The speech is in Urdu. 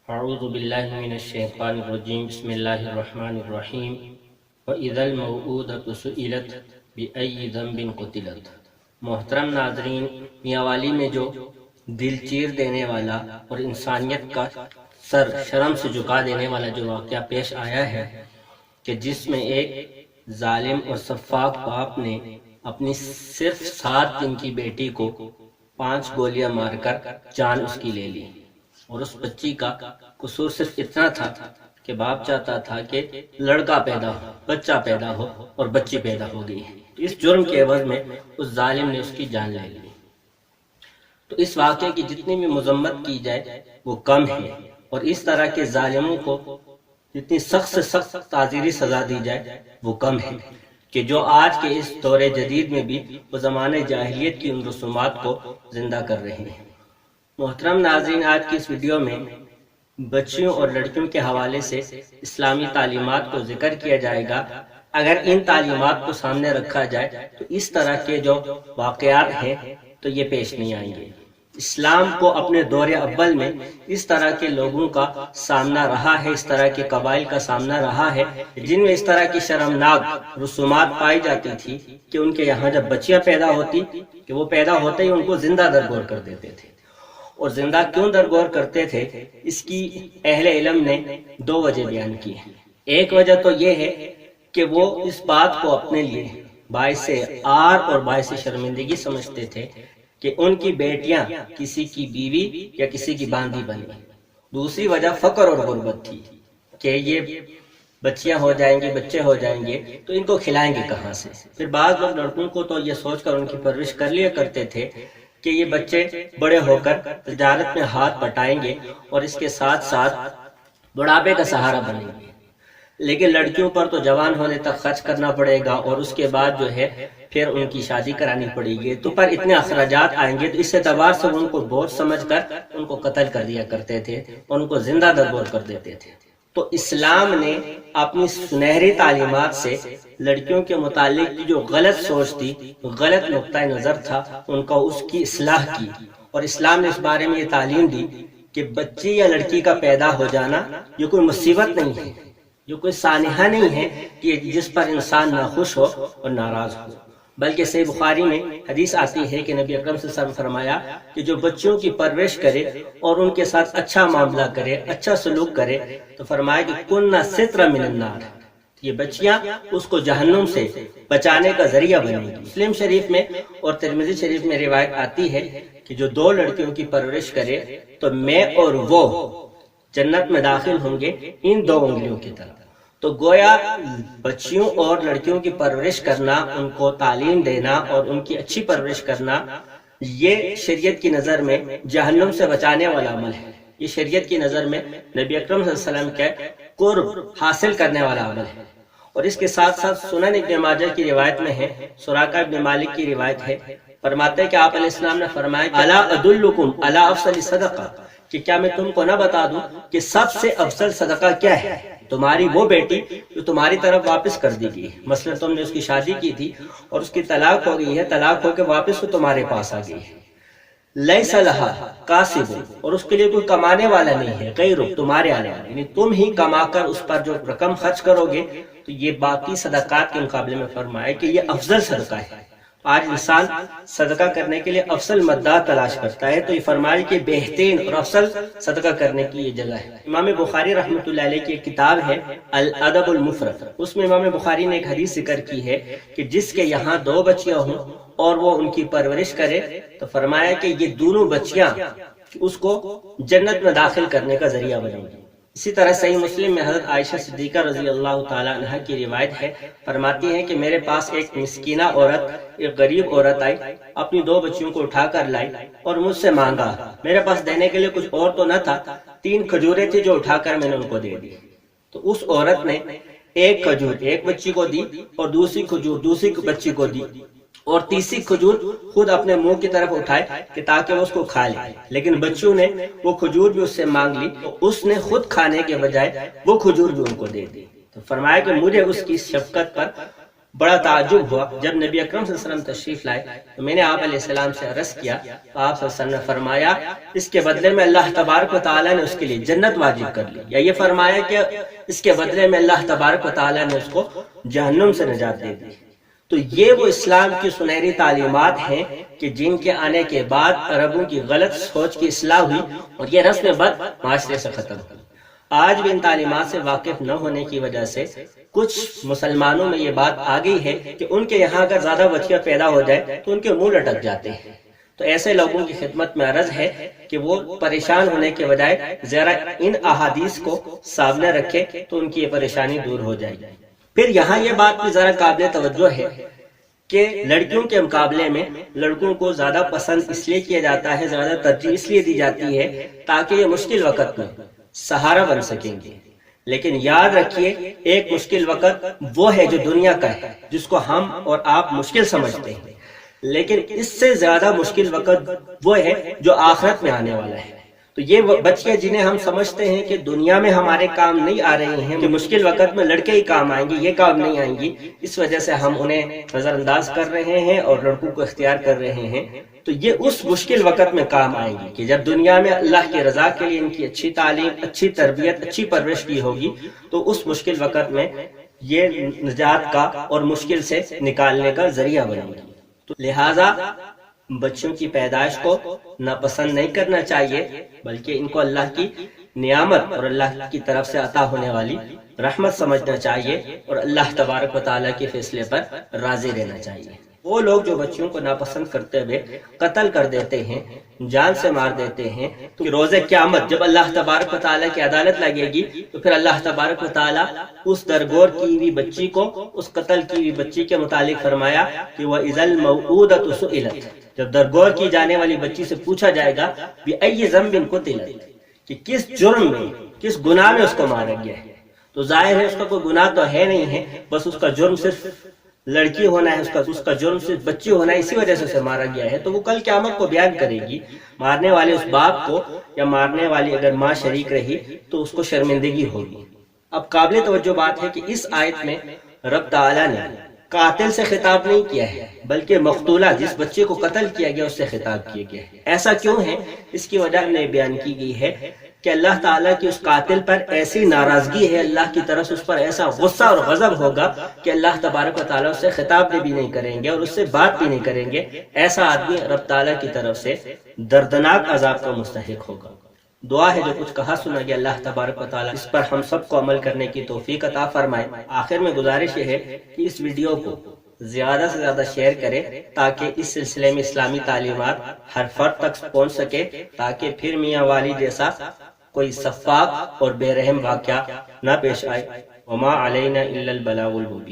اعوذ باللہ من الشیطان الرجیم بسم اللہ الرحمن الرحیم وَإِذَا الْمَوْءُودَةُ سُئِلَتْ بِأَيِّ ذَنبٍ قُتِلَتْ۔ محترم ناظرین، میاں والی میں جو دل چیر دینے والا اور انسانیت کا سر شرم سے جھکا دینے والا جو واقعہ پیش آیا ہے کہ جس میں ایک ظالم اور سفاک باپ نے اپنی صرف 7 دن کی بیٹی کو 5 گولیاں مار کر جان اس کی لے لی، اور اس بچی کا قصور صرف اتنا تھا کہ باپ چاہتا تھا کہ لڑکا پیدا ہو، بچہ پیدا ہو، اور بچی پیدا ہو گئی۔ اس جرم کے عوض میں اس ظالم نے اس کی جان لے لی۔ تو اس واقعے کی جتنی بھی مذمت کی جائے وہ کم ہے، اور اس طرح کے ظالموں کو جتنی سخت سے سخت تعزیری سزا دی جائے وہ کم ہے، کہ جو آج کے اس دور جدید میں بھی وہ زمانہ جاہلیت کی ان رسومات کو زندہ کر رہے ہیں۔ محترم ناظرین، آج کی اس ویڈیو میں بچیوں اور لڑکیوں کے حوالے سے اسلامی تعلیمات کو ذکر کیا جائے گا۔ اگر ان تعلیمات کو سامنے رکھا جائے تو اس طرح کے جو واقعات ہیں تو یہ پیش نہیں آئیں گے۔ اسلام کو اپنے دور اول میں اس طرح کے لوگوں کا سامنا رہا ہے، اس طرح کے قبائل کا سامنا رہا ہے جن میں اس طرح کی شرمناک رسومات پائی جاتی تھی کہ ان کے یہاں جب بچیاں پیدا ہوتی کہ وہ پیدا ہوتے ہی ان کو زندہ درگور کر دیتے تھے۔ اور زندہ کیوں درگور کرتے تھے، اس کی اہل علم نے 2 وجہ بیان کی ہیں۔ ایک وجہ تو یہ ہے کہ وہ اس بات کو اپنے لیے باعث عار اور باعث شرمندگی سمجھتے تھے کہ ان کی بیٹیاں کسی کی بیوی یا کسی کی باندھی بنیں۔ دوسری وجہ فقر اور غربت تھی کہ یہ بچیاں ہو جائیں گی، بچے ہو جائیں گے تو ان کو کھلائیں گے کہاں سے۔ پھر بعض لوگ لڑکوں کو تو یہ سوچ کر ان کی پرورش کر لیا کرتے تھے کہ یہ بچے بڑے ہو کر تجارت میں ہاتھ بٹائیں گے اور اس کے ساتھ ساتھ بڑھاپے کا سہارا بنیں گے۔ لیکن لڑکیوں پر تو جوان ہونے تک خرچ کرنا پڑے گا، اور اس کے بعد جو ہے پھر ان کی شادی کرانی پڑے گی، تو پر اتنے اخراجات آئیں گے، تو اس اعتبار سے ان کو بوجھ سمجھ کر ان کو قتل کر دیا کرتے تھے اور ان کو زندہ درگور کر دیتے تھے۔ تو اسلام نے اپنی سنہری تعلیمات سے لڑکیوں کے متعلق جو غلط سوچ تھی، غلط نقطہ نظر تھا، ان کا اس کی اصلاح کی، اور اسلام نے اس بارے میں یہ تعلیم دی کہ بچی یا لڑکی کا پیدا ہو جانا یہ کوئی مصیبت نہیں ہے، یہ کوئی سانحہ نہیں ہے کہ جس پر انسان ناخوش ہو اور ناراض ہو، بلکہ صحیح بخاری میں حدیث آتی ہے کہ نبی اکرم صلی اللہ علیہ وسلم نے فرمایا کہ جو بچوں کی پرورش کرے اور ان کے ساتھ اچھا معاملہ کرے، اچھا سلوک کرے، تو فرمایا کہ کننا ستر من النار، یہ بچیاں اس کو جہنم سے بچانے کا ذریعہ بنیں گی۔ مسلم شریف میں اور ترمذی شریف میں روایت آتی ہے کہ جو 2 لڑکیوں کی پرورش کرے تو میں اور وہ جنت میں داخل ہوں گے ان 2 انگلیوں کی طرح۔ تو گویا بچیوں اور لڑکیوں کی پرورش کرنا، ان کو تعلیم دینا اور ان کی اچھی پرورش کرنا، یہ شریعت کی نظر میں جہنم سے بچانے والا عمل ہے۔ یہ شریعت کی نظر میں نبی اکرم صلی اللہ علیہ وسلم کے قرب حاصل کرنے والا عمل ہے۔ اور اس کے ساتھ ساتھ سنن ابن ماجہ کی روایت میں ہے، سراقہ ابن مالک کی روایت ہے، فرماتے ہیں کہ آپ علیہ السلام نے فرمایا الا ادلکم علی افضل صدقہ، کہ کیا میں تم کو نہ بتا دوں کہ سب سے افضل صدقہ کیا ہے؟ تمہاری وہ بیٹی جو تمہاری طرف واپس کر دی گئی، مثلا تم نے اس کی شادی کی تھی اور اس کی طلاق ہو گئی ہے، طلاق ہو کے واپس وہ تمہارے پاس آ گئی ہے، لیس لہا کاسب، اور اس کے لیے کوئی کمانے والا نہیں ہے، غیرک، تمہارے علاوہ، یعنی تم ہی کما کر اس پر جو رقم خرچ کرو گے، تو یہ باقی صدقات کے مقابلے میں فرمایا کہ یہ افضل صدقہ ہے۔ آج انسان صدقہ کرنے کے لیے افضل مدعا تلاش کرتا ہے، تو یہ فرمایا کہ بہترین اور افضل صدقہ کرنے کی یہ جگہ ہے۔ امام بخاری رحمۃ اللہ علیہ کی ایک کتاب ہے الادب المفرد، اس میں امام بخاری نے ایک حدیث ذکر کی ہے کہ جس کے یہاں 2 بچیاں ہوں اور وہ ان کی پرورش کرے، تو فرمایا کہ یہ دونوں بچیاں اس کو جنت میں داخل کرنے کا ذریعہ بنیں گی۔ اسی طرح صحیح مسلم میں حضرت عائشہ صدیقہ رضی اللہ تعالی عنہ کی روایت ہے، فرماتی ہیں کہ میرے پاس ایک مسکینہ عورت، ایک غریب عورت آئی، اپنی 2 بچیوں کو اٹھا کر لائی اور مجھ سے مانگا، میرے پاس دینے کے لیے کچھ اور تو نہ تھا، 3 کھجوریں تھی جو اٹھا کر میں نے ان کو دے دی۔ تو اس عورت نے ایک کھجور ایک بچی کو دی اور دوسری کھجور دوسری بچی کو دی، اور تیسری کھجور خود اپنے منہ کی طرف اٹھائے کہ تاکہ وہ اس کو کھا لے، لیکن بچوں نے وہ کھجور بھی اس سے مانگ لی، تو اس نے خود کھانے کے بجائے وہ کھجور بھی ان کو دے دی۔ تو فرمایا کہ مجھے اس کی شفقت پر بڑا تعجب ہوا جب نبی اکرم صلی اللہ علیہ وسلم تشریف لائے تو میں نے آپ علیہ السلام سے عرض کیا تو آپ صلی اللہ علیہ وسلم نے فرمایا اس کے بدلے میں اللہ تبارک و تعالیٰ نے اس کے لیے جنت واجب کر لی، یا یہ فرمایا کہ اس کے بدلے میں اللہ تبارک و تعالیٰ نے اس کو جہنم سے نجات دے دی۔ تو یہ وہ اسلام کی سنہری تعلیمات ہیں کہ جن کے آنے کے بعد عربوں کی غلط سوچ کی اصلاح ہوئی اور یہ رسم بد معاشرے سے ختم ہوئی۔ آج بھی ان تعلیمات سے واقف نہ ہونے کی وجہ سے کچھ مسلمانوں میں یہ بات آ گئی ہے کہ ان کے یہاں اگر زیادہ بچیاں پیدا ہو جائے تو ان کے منہ لٹک جاتے ہیں۔ تو ایسے لوگوں کی خدمت میں عرض ہے کہ وہ پریشان ہونے کے بجائے ذرا ان احادیث کو سامنے رکھے تو ان کی یہ پریشانی دور ہو جائے گی۔ پھر یہاں یہ بات بھی ذرا قابل توجہ ہے کہ لڑکیوں کے مقابلے میں لڑکوں کو زیادہ پسند اس لیے کیا جاتا ہے، زیادہ ترجیح اس لیے دی جاتی ہے تاکہ یہ مشکل وقت میں سہارا بن سکیں گے۔ لیکن یاد رکھیے ایک مشکل وقت وہ ہے جو دنیا کا ہے، جس کو ہم اور آپ مشکل سمجھتے ہیں، لیکن اس سے زیادہ مشکل وقت وہ ہے جو آخرت میں آنے والا ہے۔ تو یہ بچیاں جنہیں ہم سمجھتے ہیں کہ دنیا میں ہمارے کام نہیں آ رہی ہیں، کہ مشکل وقت میں لڑکے ہی کام آئیں گے، یہ کام نہیں آئیں گی، اس وجہ سے ہم انہیں نظر انداز کر رہے ہیں اور لڑکوں کو اختیار کر رہے ہیں۔ تو یہ اس مشکل وقت میں کام آئیں گی کہ جب دنیا میں اللہ کی رضا کے لیے ان کی اچھی تعلیم، اچھی تربیت، اچھی پرورش کی ہوگی تو اس مشکل وقت میں یہ نجات کا اور مشکل سے نکالنے کا ذریعہ بنے گی۔ تو لہٰذا بچوں کی پیدائش کو ناپسند نہیں کرنا چاہیے، بلکہ ان کو اللہ کی نعمت اور اللہ کی طرف سے عطا ہونے والی رحمت سمجھنا چاہیے اور اللہ تبارک و تعالیٰ کے فیصلے پر راضی رہنا چاہیے۔ وہ لوگ جو بچیوں کو ناپسند کرتے ہوئے قتل کر دیتے ہیں، جان سے مار دیتے ہیں، تو روز قیامت جب اللہ تبارک و تعالیٰ کی عدالت لگے گی تو پھر اللہ تبارک و تعالیٰ اس درگور کی ہوئی بچی کو، اس قتل کی ہوئی بچی کے متعلق فرمایا کہ وَإِذَا الْمَوْءُودَةُ سُئِلَتْ، جب درگور کی جانے والی بچی سے پوچھا جائے گا بِأَيِّ ذَنبٍ قُتِلَتْ، کہ کس جرم میں، کس گناہ میں اس کو مارا گیا ہے، تو ظاہر ہے اس کا کوئی گناہ تو ہے نہیں ہے، بس اس کا جرم صرف لڑکی ہونا ہے، اس کا جرم صرف بچی ہونا ہے، اسی وجہ سے اسے مارا گیا ہے۔ تو وہ کل قیامت کو بیان کرے گی، مارنے والے اس باپ کو یا مارنے والی اگر ماں شریک رہی تو اس کو شرمندگی ہوگی۔ اب قابل توجہ بات ہے کہ اس آیت میں رب تعالیٰ نے قاتل سے خطاب نہیں کیا ہے، بلکہ مقتولہ جس بچے کو قتل کیا گیا اس سے خطاب کیا گیا ہے۔ ایسا کیوں ہے؟ اس کی وجہ ہمیں بیان کی گئی ہے کہ اللہ تعالیٰ کی اس قاتل پر ایسی ناراضگی ہے، اللہ کی طرف سے اس پر ایسا غصہ اور غضب ہوگا کہ اللہ تبارک و تعالیٰ اس سے خطاب بھی نہیں کریں گے اور اس سے بات بھی نہیں کریں گے۔ ایسا آدمی رب تعالیٰ کی طرف سے دردناک عذاب کا مستحق ہوگا۔ دعا ہے جو کچھ کہا سنا گیا اللہ تبارک و تعالیٰ اس پر ہم سب کو عمل کرنے کی توفیق عطا فرمائے۔ آخر میں گزارش یہ ہے کہ اس ویڈیو کو زیادہ سے زیادہ شیئر کریں تاکہ اس سلسلے میں اسلامی تعلیمات ہر فرد تک پہنچ سکے، تاکہ پھر میاں والی جیسا کوئی سفاک اور بے رحم واقعہ نہ پیش آئے۔ وما علینا الا البلاغ المبین۔